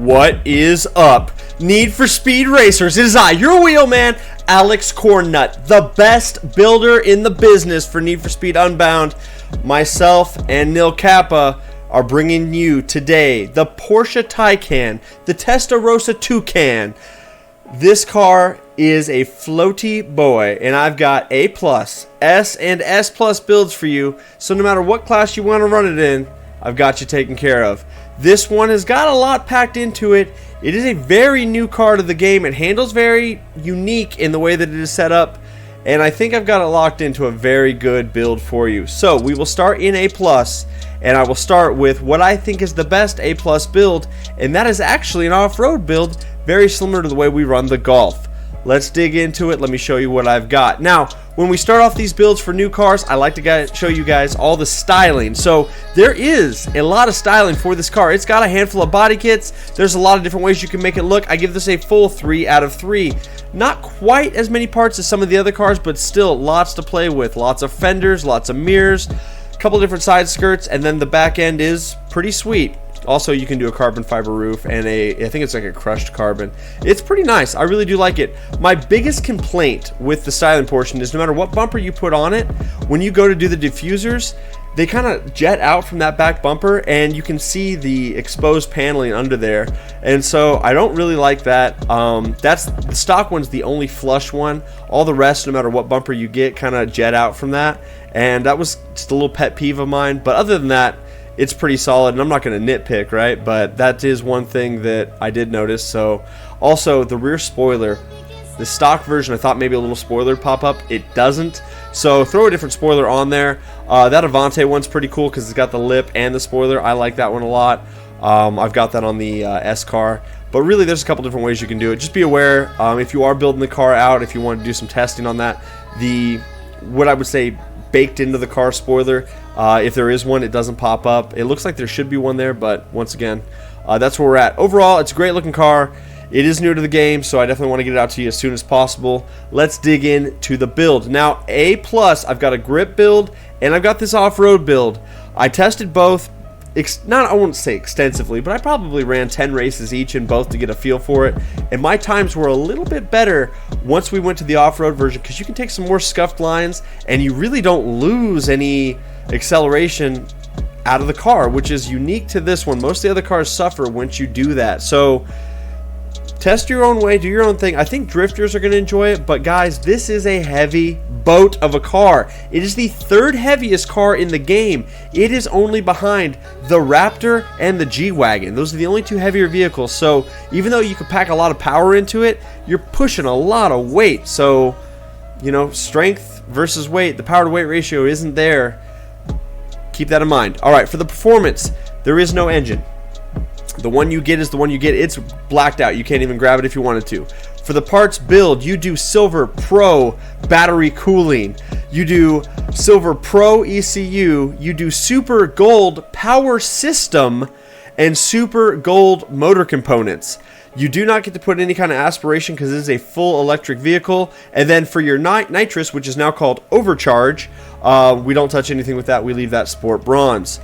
What is up, Need for Speed Racers? It is I, your wheelman, Alex Cornnut, the best builder in the business for Need for Speed Unbound. Myself and Nil Kappa are bringing you today the Porsche Taycan, the Testarossa Toucan. This car is a floaty boy, and I've got A+, S, and S+ builds for you, so no matter what class you want to run it in, I've got you taken care of. This one has got a lot packed into it. It is a very new car to the game. It handles very unique in the way that it is set up, and I think I've got it locked into a very good build for you. So we will start in A+, and I will start with what I think is the best A+ build, and that is actually an off-road build, very similar to the way we run the Golf. Let's dig into it. Let me show you what I've got. Now, when we start off these builds for new cars, I like to show you guys all the styling. So there is a lot of styling for this car. It's got a handful of body kits. There's a lot of different ways you can make it look. I give this a full 3 out of 3. Not quite as many parts as some of the other cars, but still lots to play with. Lots of fenders, lots of mirrors, a couple different side skirts, and then the back end is pretty sweet. Also, you can do a carbon fiber roof and I think it's like a crushed carbon. It's pretty nice. I really do like it. My biggest complaint with the styling portion is no matter what bumper you put on it, when you go to do the diffusers, they kind of jet out from that back bumper and you can see the exposed paneling under there. And so I don't really like that. That's the stock one's the only flush one. All the rest, no matter what bumper you get, kind of jet out from that. And that was just a little pet peeve of mine. But other than that, it's pretty solid, and I'm not going to nitpick, right? But that is one thing that I did notice. So, also the rear spoiler, the stock version, I thought maybe a little spoiler pop up. It doesn't. So throw a different spoiler on there. That Avante one's pretty cool because it's got the lip and the spoiler. I like that one a lot. I've got that on the S car. But really, there's a couple different ways you can do it. Just be aware if you are building the car out, if you want to do some testing on that, what I would say baked into the car spoiler, if there is one, it doesn't pop up. It looks like there should be one there, but once again, that's where we're at. Overall, it's a great looking car. It is new to the game, so I definitely want to get it out to you as soon as possible. Let's dig into the build. Now, A+, I've got a grip build, and I've got this off-road build. I tested both, I won't say extensively, but I probably ran 10 races each in both to get a feel for it, and my times were a little bit better once we went to the off-road version because you can take some more scuffed lines and you really don't lose any acceleration out of the car, which is unique to this one. Most of the other cars suffer once you do that. So test your own way, do your own thing. I think drifters are going to enjoy it, but guys, this is a heavy boat of a car. It is the third heaviest car in the game. It is only behind the Raptor and the G-Wagon. Those are the only two heavier vehicles. So even though you can pack a lot of power into it, you're pushing a lot of weight. So, you know, strength versus weight, the power to weight ratio isn't there. Keep that in mind. All right, for the performance, there is no engine. The one you get is the one you get. It's blacked out. You can't even grab it if you wanted to. For the parts build, you do Silver Pro battery cooling. You do Silver Pro ECU. You do Super Gold power system and Super Gold motor components. You do not get to put any kind of aspiration because it is a full electric vehicle. And then for your nitrous, which is now called Overcharge, we don't touch anything with that. We leave that Sport Bronze.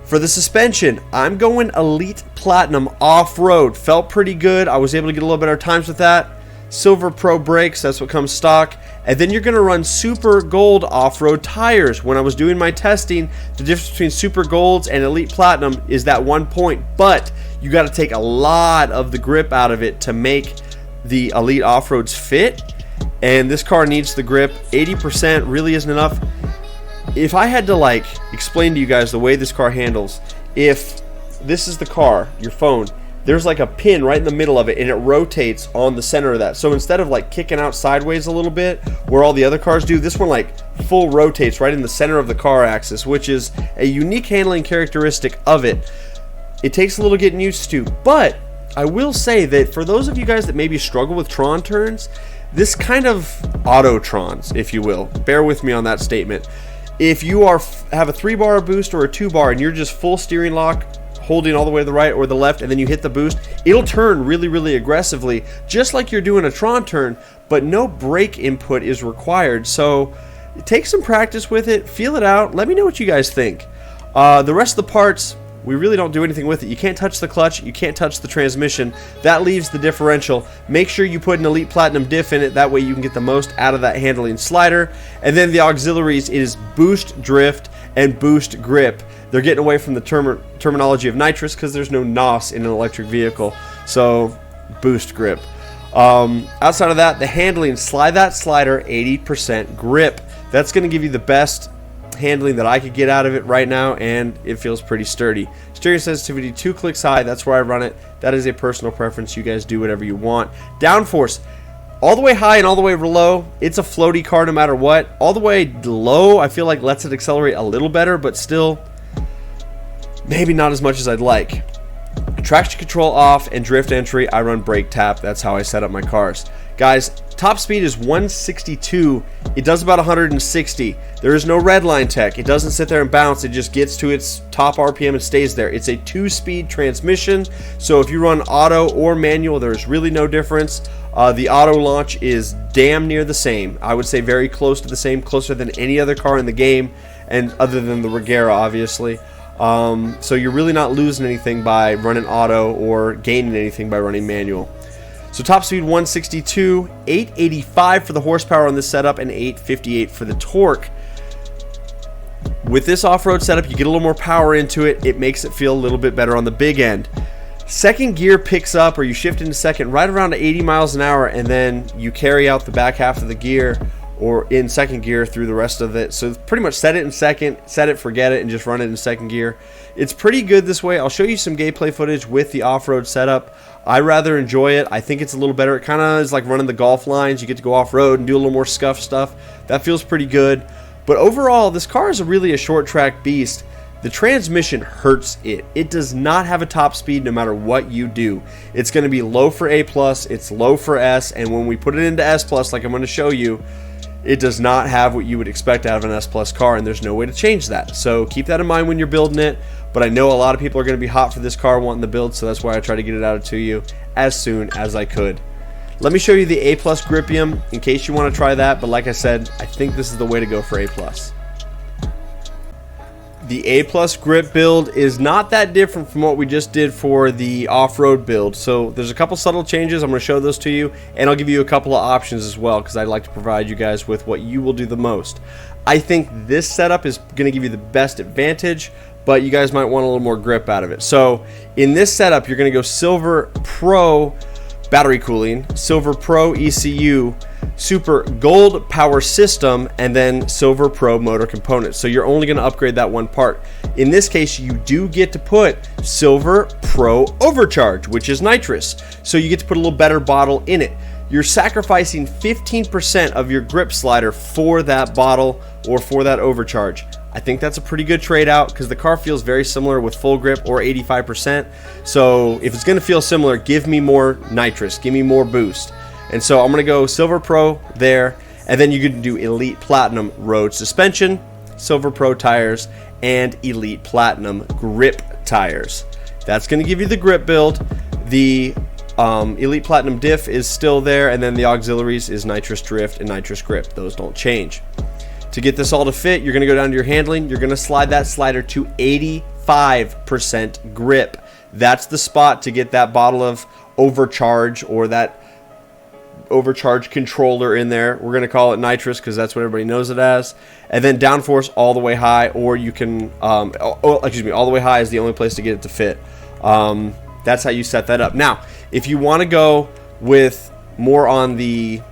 For the suspension, I'm going Elite Platinum off-road. Felt pretty good. I was able to get a little better times with that. Silver Pro brakes, that's what comes stock. And then you're going to run Super Gold off-road tires. When I was doing my testing, the difference between Super Golds and Elite Platinum is that 1 point. But you got to take a lot of the grip out of it to make the Elite off-roads fit. And this car needs the grip. 80% really isn't enough. If I had to explain to you guys the way this car handles, if this is the car, your phone, there's like a pin right in the middle of it and it rotates on the center of that. So instead of kicking out sideways a little bit where all the other cars do, this one full rotates right in the center of the car axis, which is a unique handling characteristic of it. It takes a little getting used to, but I will say that for those of you guys that maybe struggle with Tron turns, this kind of auto-trons, if you will, bear with me on that statement. If you have a 3-bar boost or a 2-bar and you're just full steering lock, holding all the way to the right or the left, and then you hit the boost, it'll turn really, really aggressively, just like you're doing a Tron turn, but no brake input is required. So take some practice with it, feel it out, let me know what you guys think. The rest of the parts, we really don't do anything with it. You can't touch the clutch, you can't touch the transmission. That leaves the differential. Make sure you put an Elite Platinum diff in it, that way you can get the most out of that handling slider. And then the auxiliaries is boost drift and boost grip. They're getting away from the terminology of nitrous because there's no NOS in an electric vehicle. So boost grip. Outside of that, the handling, slide that slider 80% grip. That's going to give you the best handling that I could get out of it right now, and it feels pretty sturdy. Steering sensitivity 2 clicks high, that's where I run it. That is a personal preference. You guys do whatever you want. Downforce, all the way high and all the way low, it's a floaty car no matter what. All the way low, I feel like lets it accelerate a little better, but still maybe not as much as I'd like. Traction control off and drift entry, I run brake tap. That's how I set up my cars. Guys, top speed is 162. It does about 160. There is no red line tech. It doesn't sit there and bounce. It just gets to its top RPM and stays there. It's a 2-speed transmission. So if you run auto or manual, there's really no difference. The auto launch is damn near the same. I would say very close to the same, closer than any other car in the game, and other than the Regera, obviously. So you're really not losing anything by running auto or gaining anything by running manual. So top speed 162, 885 for the horsepower on this setup, and 858 for the torque. With this off-road setup, you get a little more power into it. It makes it feel a little bit better on the big end. Second gear picks up, or you shift into second right around 80 miles an hour, and then you carry out the back half of the gear, or in second gear through the rest of it. So pretty much set it in second, set it, forget it, and just run it in second gear. It's pretty good this way. I'll show you some gameplay footage with the off-road setup. I rather enjoy it. I think it's a little better. It kind of is like running the golf lines. You get to go off-road and do a little more scuff stuff. That feels pretty good. But overall, this car is really a short track beast. The transmission hurts it. It does not have a top speed no matter what you do. It's going to be low for A+, it's low for S, and when we put it into S+, like I'm going to show you, it does not have what you would expect out of an S Plus car, and there's no way to change that. So keep that in mind when you're building it. But I know a lot of people are going to be hot for this car, wanting the build, so that's why I try to get it out to you as soon as I could. Let me show you the A Plus Gripium in case you want to try that. But like I said, I think this is the way to go for A Plus. The A Plus grip build is not that different from what we just did for the off-road build. So there's a couple subtle changes. I'm going to show those to you, and I'll give you a couple of options as well, because I'd like to provide you guys with what you will do the most. I think this setup is going to give you the best advantage, but you guys might want a little more grip out of it. So in this setup, you're going to go Silver Pro battery cooling, Silver Pro ECU, Super Gold power system, and then Silver Pro motor components. So you're only going to upgrade that one part. In this case, you do get to put Silver Pro overcharge, which is nitrous. So you get to put a little better bottle in it. You're sacrificing 15% of your grip slider for that bottle or for that overcharge. I think that's a pretty good trade out because the car feels very similar with full grip or 85%. So if it's going to feel similar, give me more nitrous, give me more boost. And so I'm going to go Silver Pro there, and then you can do Elite Platinum road suspension, Silver Pro tires, and Elite Platinum grip tires. That's going to give you the grip build. The Elite Platinum diff is still there, and then the auxiliaries is nitrous drift and nitrous grip. Those don't change. To get this all to fit, you're going to go down to your handling. You're going to slide that slider to 85% grip. That's the spot to get that bottle of overcharge or that overcharge controller in there. We're going to call it nitrous because that's what everybody knows it as. And then downforce all the way high, or you can, all the way high is the only place to get it to fit. That's how you set that up. Now, if you want to go with more on the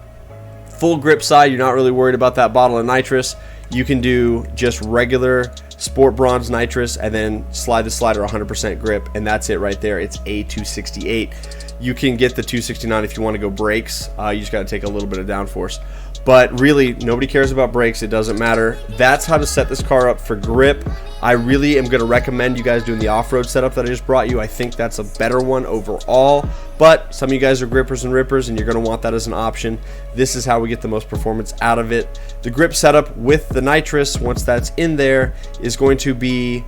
full grip side, you're not really worried about that bottle of nitrous, you can do just regular Sport Bronze nitrous and then slide the slider 100% grip, and that's it right there. It's A268. You can get the 269 if you want to go brakes. You just got to take a little bit of downforce. But really, nobody cares about brakes. It doesn't matter. That's how to set this car up for grip. I really am going to recommend you guys doing the off-road setup that I just brought you. I think that's a better one overall. But some of you guys are grippers and rippers, and you're going to want that as an option. This is how we get the most performance out of it. The grip setup with the nitrous, once that's in there, is going to be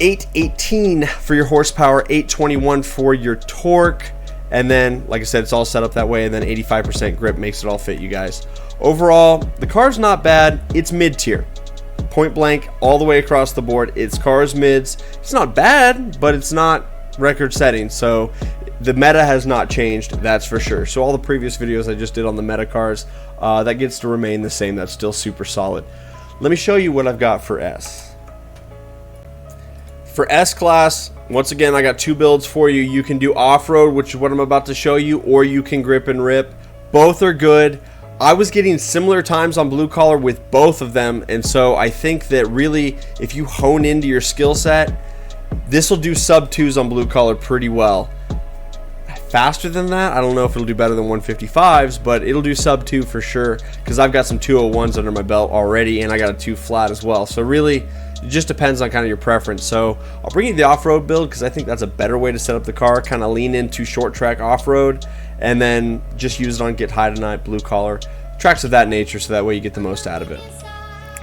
818 for your horsepower, 821 for your torque, and then, like I said, it's all set up that way, and then 85% grip makes it all fit, you guys. Overall, the car's not bad. It's mid-tier. point blank all the way across the board. It's cars mids. It's not bad, but it's not record setting. So the meta has not changed, that's for sure. So all the previous videos I just did on the meta cars, that gets to remain the same. That's still super solid. Let me show you what I've got for S. For S class, once again, I got two builds for you. You can do off-road, which is what I'm about to show you, or you can grip and rip. Both are good. I was getting similar times on blue collar with both of them, and so I think that really, if you hone into your skill set, this will do sub 2s on blue collar pretty well. Faster than that, I don't know if it'll do better than 155s, but it'll do sub 2 for sure, because I've got some 201s under my belt already, and I got a 2 flat as well. So really, it just depends on kind of your preference. So I'll bring you the off-road build because I think that's a better way to set up the car. Kind of lean into short track off-road, and then just use it on get high tonight, blue collar, tracks of that nature, so that way you get the most out of it.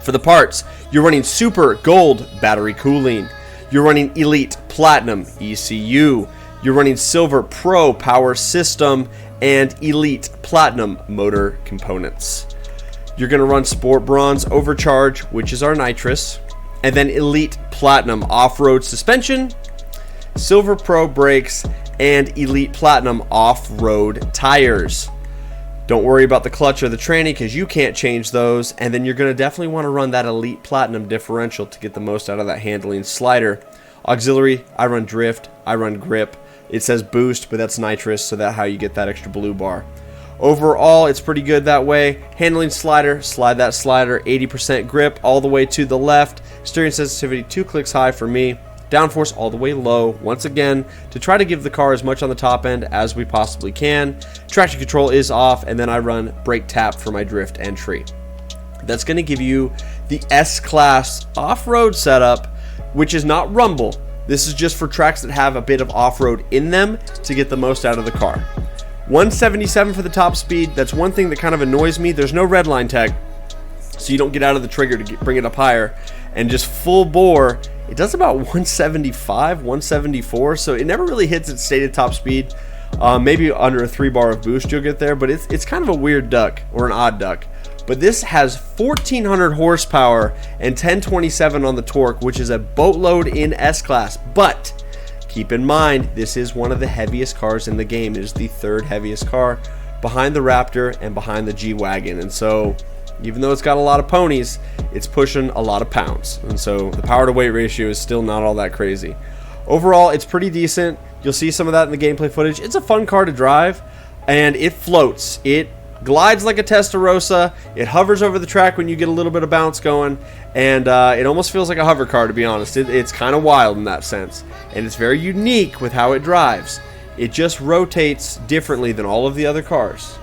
For the parts, you're running Super Gold battery cooling. You're running Elite Platinum ECU. You're running Silver Pro power system and Elite Platinum motor components. You're going to run Sport Bronze Overcharge, which is our nitrous, and then Elite Platinum off-road suspension, Silver Pro brakes, and Elite Platinum off-road tires. Don't worry about the clutch or the tranny because you can't change those, and then you're going to definitely want to run that Elite Platinum differential to get the most out of that handling slider. Auxiliary, I run drift, I run grip. It says boost, but that's nitrous, so that's how you get that extra blue bar. Overall, it's pretty good that way. Handling slider, slide that slider, 80% grip all the way to the left. Steering sensitivity 2 clicks high for me. Downforce all the way low, once again, to try to give the car as much on the top end as we possibly can. Traction control is off, and then I run brake tap for my drift entry. That's going to give you the S-Class off-road setup, which is not rumble. This is just for tracks that have a bit of off-road in them to get the most out of the car. 177 for the top speed. That's one thing that kind of annoys me. There's no red line tag, so you don't get out of the trigger to bring it up higher. And just full bore, it does about 175, 174, so it never really hits its stated top speed. Maybe under a 3 bar of boost you'll get there, but it's kind of a weird duck, or an odd duck. But this has 1400 horsepower and 1027 on the torque, which is a boatload in S-Class. But keep in mind, this is one of the heaviest cars in the game. It is the 3rd heaviest car behind the Raptor and behind the G-Wagon. And so, even though it's got a lot of ponies, it's pushing a lot of pounds. And so, the power to weight ratio is still not all that crazy. Overall, it's pretty decent. You'll see some of that in the gameplay footage. It's a fun car to drive, and it floats. It glides like a Testarossa. It hovers over the track when you get a little bit of bounce going, and it almost feels like a hover car, to be honest. It's kind of wild in that sense, and it's very unique with how it drives. It just rotates differently than all of the other cars.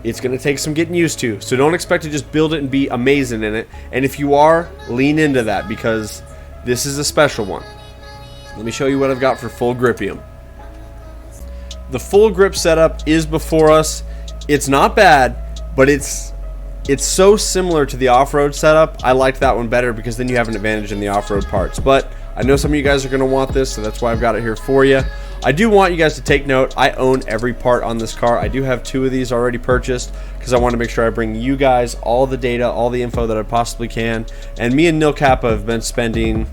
It's going to take some getting used to, so don't expect to just build it and be amazing in it. And if you are, lean into that, because this is a special one. Let me show you what I've got for full gripium. The full grip setup is before us. It's not bad, but it's so similar to the off-road setup. I liked that one better because then you have an advantage in the off-road parts. But I know some of you guys are going to want this, so that's why I've got it here for you. I do want you guys to take note. I own every part on this car. I do have 2 of these already purchased because I want to make sure I bring you guys all the data, all the info that I possibly can. And me and Nil Kappa have been spending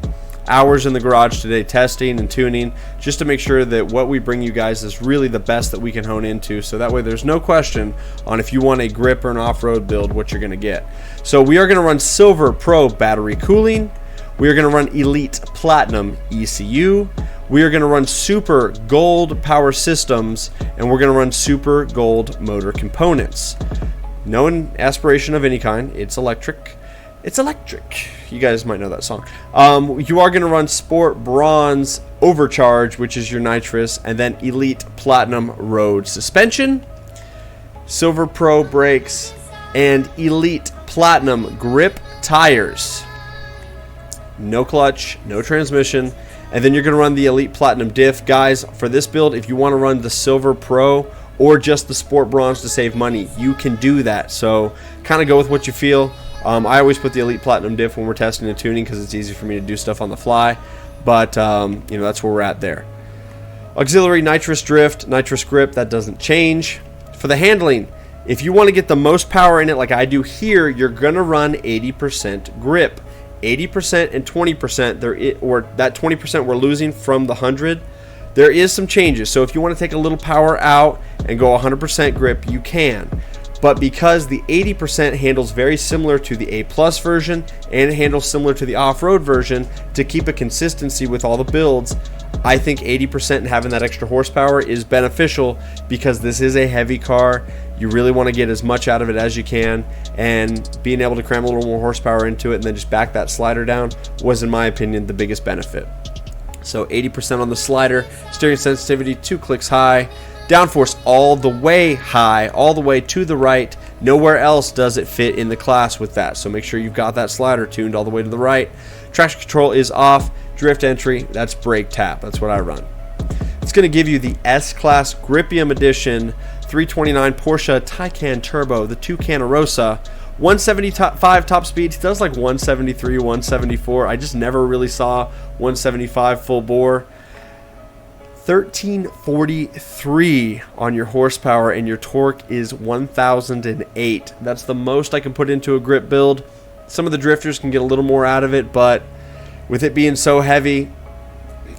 hours in the garage today testing and tuning just to make sure that what we bring you guys is really the best that we can hone into, so that way there's no question on if you want a grip or an off-road build what you're going to get. So we are going to run Silver Pro battery cooling, we are going to run Elite Platinum ECU, we are going to run Super Gold power systems, and we're going to run Super Gold motor components. No aspiration of any kind, it's electric. It's electric. You guys might know that song. You are going to run Sport Bronze Overcharge, which is your nitrous, and then Elite Platinum Road suspension, Silver Pro brakes, and Elite Platinum grip tires. No clutch, no transmission, and then you're going to run the Elite Platinum diff. Guys, for this build, if you want to run the Silver Pro or just the Sport Bronze to save money, you can do that. So kind of go with what you feel. I always put the Elite Platinum diff when we're testing and tuning because it's easy for me to do stuff on the fly, but you know, that's where we're at there. Auxiliary nitrous drift, nitrous grip, that doesn't change. For the handling, if you want to get the most power in it like I do here, you're going to run 80% grip. 80% and 20%, or that 20% we're losing from the 100, there is some changes. So if you want to take a little power out and go 100% grip, you can. But because the 80% handles very similar to the A+ version and it handles similar to the off-road version, to keep a consistency with all the builds, I think 80% and having that extra horsepower is beneficial, because this is a heavy car. You really want to get as much out of it as you can, and being able to cram a little more horsepower into it and then just back that slider down was, in my opinion, the biggest benefit. So 80% on the slider, steering sensitivity 2 clicks high, downforce all the way high, all the way to the right. Nowhere else does it fit in the class with that, so make sure you've got that slider tuned all the way to the right. Traction control is off. Drift entry, that's brake tap. That's what I run. It's going to give you the S-Class Gripium Edition 329 Porsche Taycan Turbo, the Toucan Rosa. 175 top speed. It does like 173, 174. I just never really saw 175 full bore. 1343 on your horsepower, and your torque is 1008. That's the most I can put into a grip build. Some of the drifters can get a little more out of it, but with it being so heavy,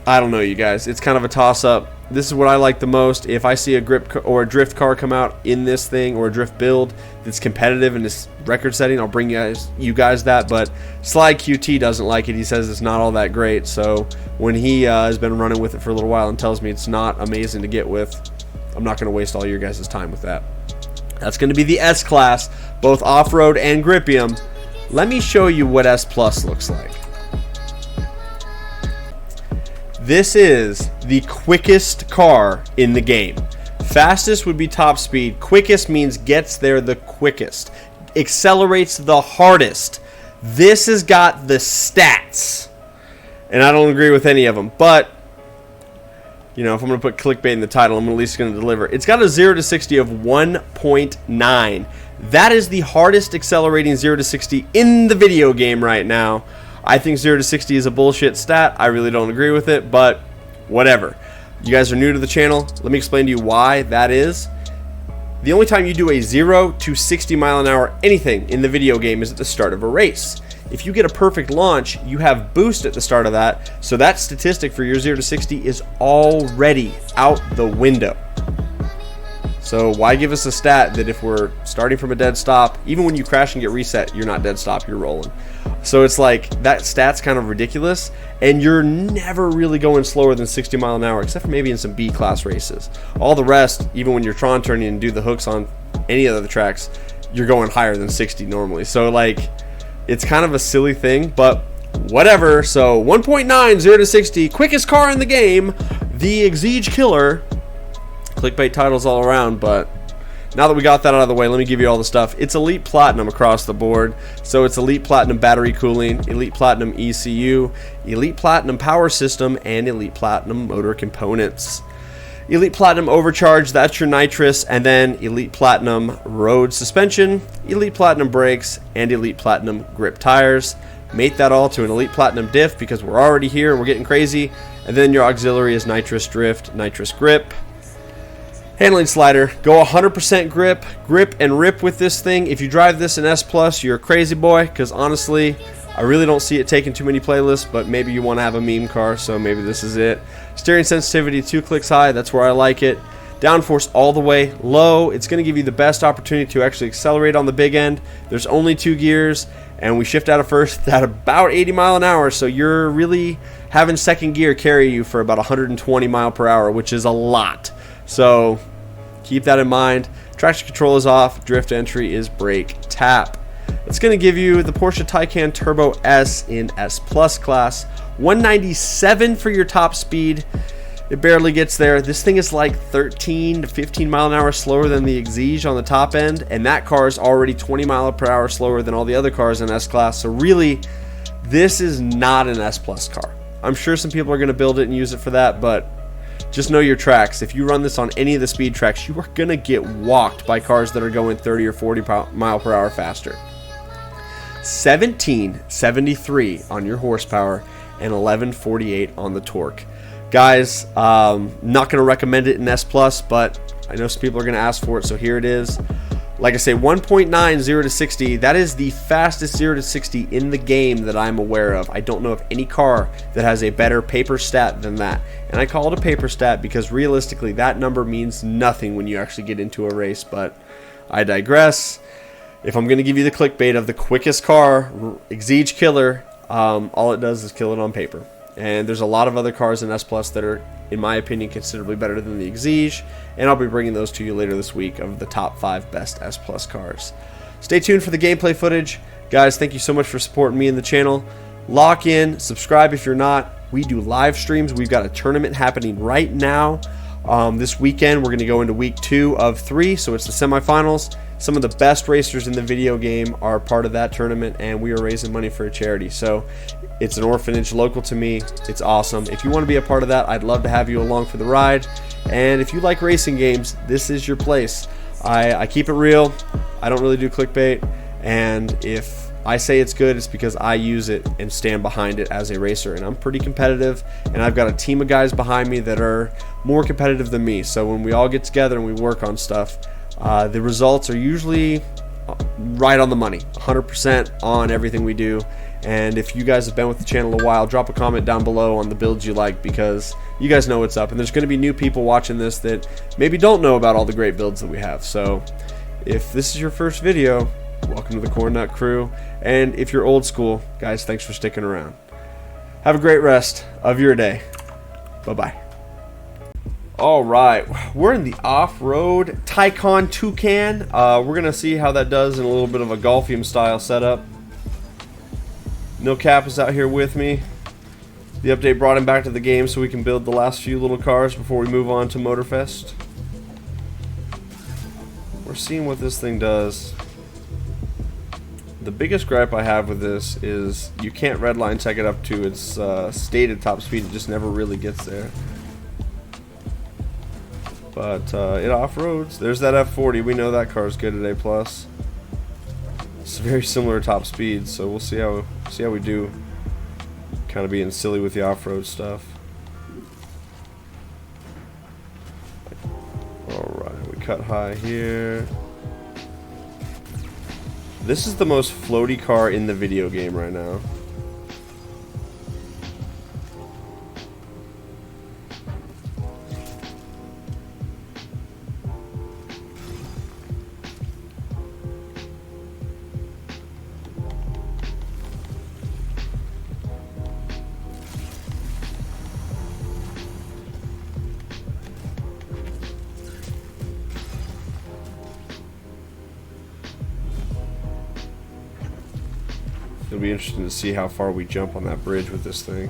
I don't know, you guys. It's kind of a toss-up. This is what I like the most. If I see a grip or a drift car come out in this thing, or a drift build that's competitive in this record setting, I'll bring you guys that. But Slide QT doesn't like it. He says it's not all that great. So when he has been running with it for a little while and tells me it's not amazing to get with, I'm not going to waste all your guys' time with that. That's going to be the S-Class, both off-road and Gripium. Let me show you what S Plus looks like. This is the quickest car in the game. Fastest would be top speed. Quickest means gets there the quickest. Accelerates the hardest. This has got the stats. And I don't agree with any of them. But, you know, if I'm going to put clickbait in the title, I'm at least going to deliver. It's got a 0 to 60 of 1.9. That is the hardest accelerating 0 to 60 in the video game right now. I think 0 to 60 is a bullshit stat. I really don't agree with it, but whatever. You guys are new to the channel. Let me explain to you why that is. The only time you do a 0 to 60 mile an hour anything in the video game is at the start of a race. If you get a perfect launch, you have boost at the start of that, so that statistic for your 0 to 60 is already out the window. So why give us a stat that if we're starting from a dead stop, even when you crash and get reset, you're not dead stop, you're rolling. So it's like, that stat's kind of ridiculous, and you're never really going slower than 60 mile an hour, except for maybe in some B-class races. All the rest, even when you're Tron turning and do the hooks on any of the tracks, you're going higher than 60 normally. So like, it's kind of a silly thing, but whatever. So 1.9, 0 to 60, quickest car in the game, the Exige Killer. Clickbait titles all around, but now that we got that out of the way, let me give you all the stuff. It's Elite Platinum across the board. So it's Elite Platinum battery cooling, Elite Platinum ECU, Elite Platinum power system, and Elite Platinum motor components. Elite Platinum overcharge, that's your nitrous, and then Elite Platinum road suspension, Elite Platinum brakes, and Elite Platinum grip tires. Mate that all to an Elite Platinum diff, because we're already here and we're getting crazy. And then your auxiliary is nitrous drift, nitrous grip. Handling slider, go 100% grip and rip with this thing. If you drive this in S Plus, you're a crazy boy, because honestly, I really don't see it taking too many playlists, but maybe you want to have a meme car, so maybe this is it. Steering sensitivity 2 clicks high, that's where I like it. Downforce all the way low. It's going to give you the best opportunity to actually accelerate on the big end. There's only 2 gears, and we shift out of first at about 80 mile an hour, so you're really having second gear carry you for about 120 mile per hour, which is a lot. So keep that in mind. Traction control is off. Drift entry is brake tap. It's going to give you the Porsche Taycan Turbo S in S Plus class. 197 for your top speed. It barely gets there. This thing is like 13 to 15 mile an hour slower than the Exige on the top end, and that car is already 20 mile per hour slower than all the other cars in S class. So really, this is not an S Plus car. I'm sure some people are going to build it and use it for that, but just know your tracks. If you run this on any of the speed tracks, you are going to get walked by cars that are going 30 or 40 mile per hour faster. 1773 on your horsepower and 1148 on the torque. Guys, not going to recommend it in S Plus, but I know some people are going to ask for it, so here it is. Like I say, 1.9 0 to 60. That is the fastest 0 to 60 in the game that I'm aware of. I don't know of any car that has a better paper stat than that. And I call it a paper stat because realistically that number means nothing when you actually get into a race. But I digress. If I'm going to give you the clickbait of the quickest car, Exige Killer, all it does is kill it on paper. And there's a lot of other cars in S Plus that are, in my opinion, considerably better than the Exige, and I'll be bringing those to you later this week of the top 5 best S Plus cars. Stay tuned for the gameplay footage. Guys, thank you so much for supporting me in the channel. Lock in, subscribe if you're not. We do live streams. We've got a tournament happening right now. This weekend, we're going to go into week 2 of 3, so it's the semifinals. Some of the best racers in the video game are part of that tournament, and we are raising money for a charity. So it's an orphanage local to me. It's awesome. If you want to be a part of that, I'd love to have you along for the ride. And if you like racing games, this is your place. I keep it real. I don't really do clickbait. And if I say it's good, it's because I use it and stand behind it as a racer. And I'm pretty competitive, and I've got a team of guys behind me that are more competitive than me. So when we all get together and we work on stuff, the results are usually right on the money, 100% on everything we do. And if you guys have been with the channel a while, drop a comment down below on the builds you like, because you guys know what's up. And there's going to be new people watching this that maybe don't know about all the great builds that we have. So if this is your first video, welcome to the Cornnut crew. And if you're old school, guys, thanks for sticking around. Have a great rest of your day. Bye-bye. All right, we're in the off-road Taycan Toucan. We're going to see how that does in a little bit of a Golfium style setup. No Cap is out here with me. The update brought him back to the game so we can build the last few little cars before we move on to Motorfest. We're seeing what this thing does. The biggest gripe I have with this is you can't redline check it up to its stated top speed. It just never really gets there. But it off-roads. There's that F40. We know that car's good at A+. It's very similar top speed, so we'll see how we do. Kind of being silly with the off-road stuff. Alright, we cut high here. This is the most floaty car in the video game right now. It'll be interesting to see how far we jump on that bridge with this thing.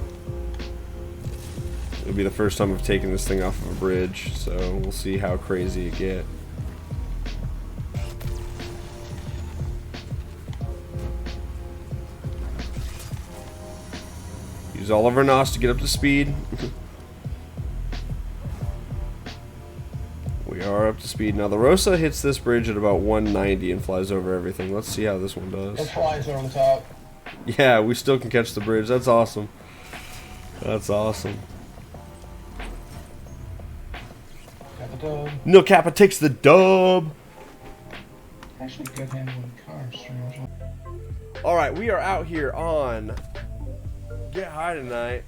It'll be the first time I've taken this thing off of a bridge, so we'll see how crazy it gets. Use all of our NOS to get up to speed. We are up to speed. Now the Rosa hits this bridge at about 190 and flies over everything. Let's see how this one does. It flies over the top. Yeah, we still can catch the bridge. That's awesome. That's awesome. Got the dub. Nil Kappa takes the dub. Actually, good handling cars, strangely. Alright, we are out here on Get High tonight.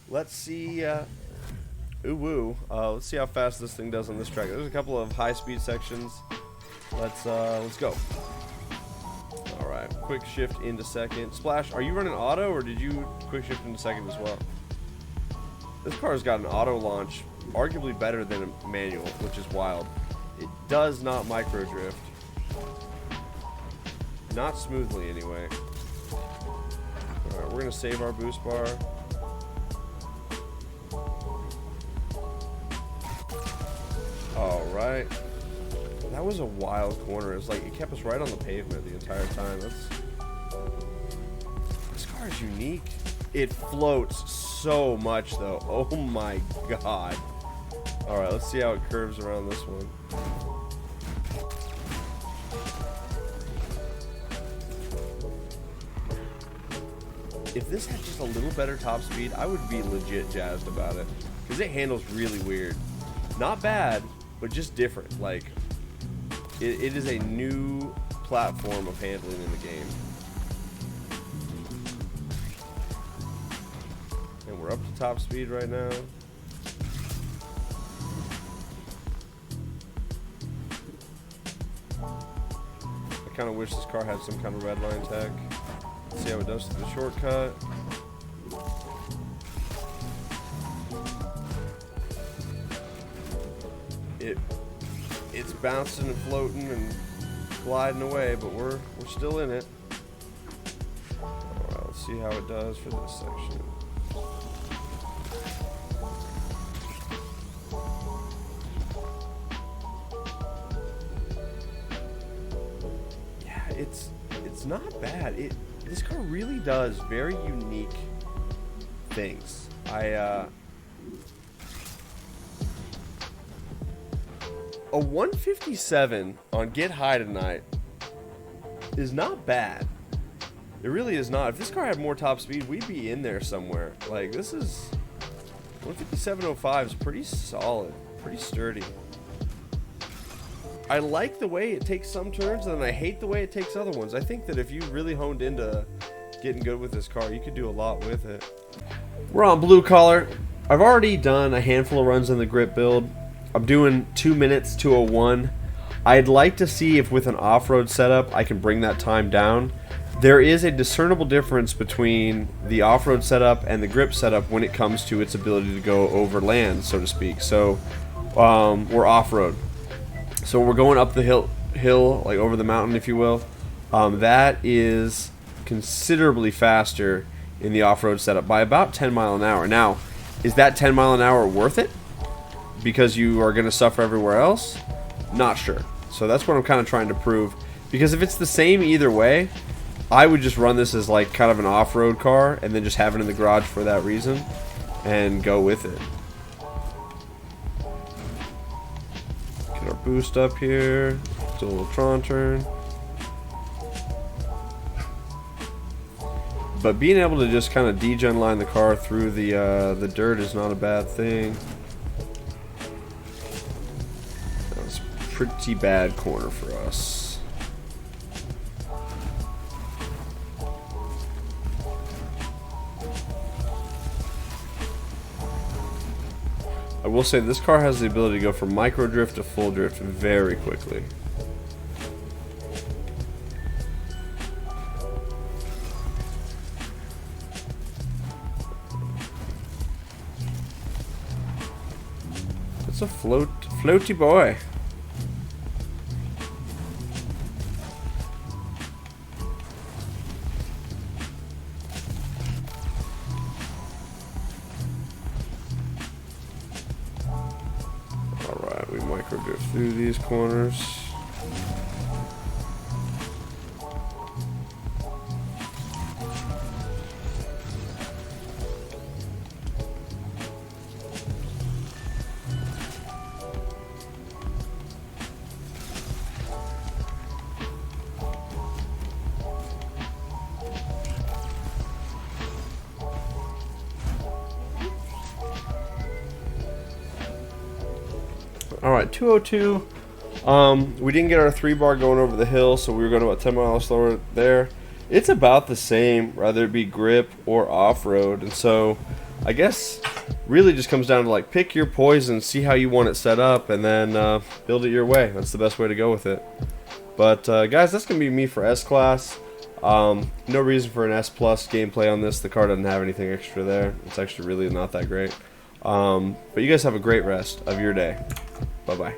Let's see. Ooh woo. Let's see how fast this thing does on this track. There's a couple of high-speed sections. Let's go. All right, quick shift into second. Splash, are you running auto or did you quick shift into second as well? This car's got an auto launch, arguably better than a manual, which is wild. It does not micro drift. Not smoothly anyway. All right, we're gonna save our boost bar. All right. That was a wild corner. It's like it kept us right on the pavement the entire time. This car is unique. It floats so much though. Oh my god. All right, let's see how it curves around this one. If this had just a little better top speed, I would be legit jazzed about it, because it handles really weird. Not bad, but just different. Like, it is a new platform of handling in the game. And we're up to top speed right now. I kind of wish this car had some kind of red line tech. Let's see how it does to the shortcut. It's bouncing and floating and gliding away, but we're still in it. Alright, let's see how it does for this section. Yeah, it's not bad. This car really does very unique things. A 157 on Get High tonight is not bad. It really is not. If this car had more top speed, we'd be in there somewhere. Like, this is 157.05 is pretty solid, pretty sturdy. I like the way it takes some turns, and I hate the way it takes other ones. I think that if you really honed into getting good with this car, you could do a lot with it. We're on blue collar. I've already done a handful of runs in the grip build. I'm doing 2 minutes 2:01. I'd like to see if with an off-road setup I can bring that time down. There is a discernible difference between the off-road setup and the grip setup when it comes to its ability to go over land, so to speak. So we're off-road. So we're going up the hill, like over the mountain, if you will. That is considerably faster in the off-road setup by about 10 miles an hour. Now, is that 10 miles an hour worth it? Because you are going to suffer everywhere else? Not sure. So that's what I'm kind of trying to prove. Because if it's the same either way, I would just run this as like kind of an off-road car and then just have it in the garage for that reason and go with it. Get our boost up here. Do a little Tron turn. But being able to just kind of degen line the car through the dirt is not a bad thing. Pretty bad corner for us. I will say this car has the ability to go from micro drift to full drift very quickly. It's a floaty boy. Alright, we micro drift through these corners. Alright, 202. We didn't get our 3-bar going over the hill, so we were going about 10 miles slower there. It's about the same, whether it be grip or off-road. And so I guess really just comes down to like pick your poison, see how you want it set up, and then build it your way. That's the best way to go with it. But guys, that's going to be me for S-Class. No reason for an S-Plus gameplay on this. The car doesn't have anything extra there. It's actually really not that great. But you guys have a great rest of your day. Bye-bye.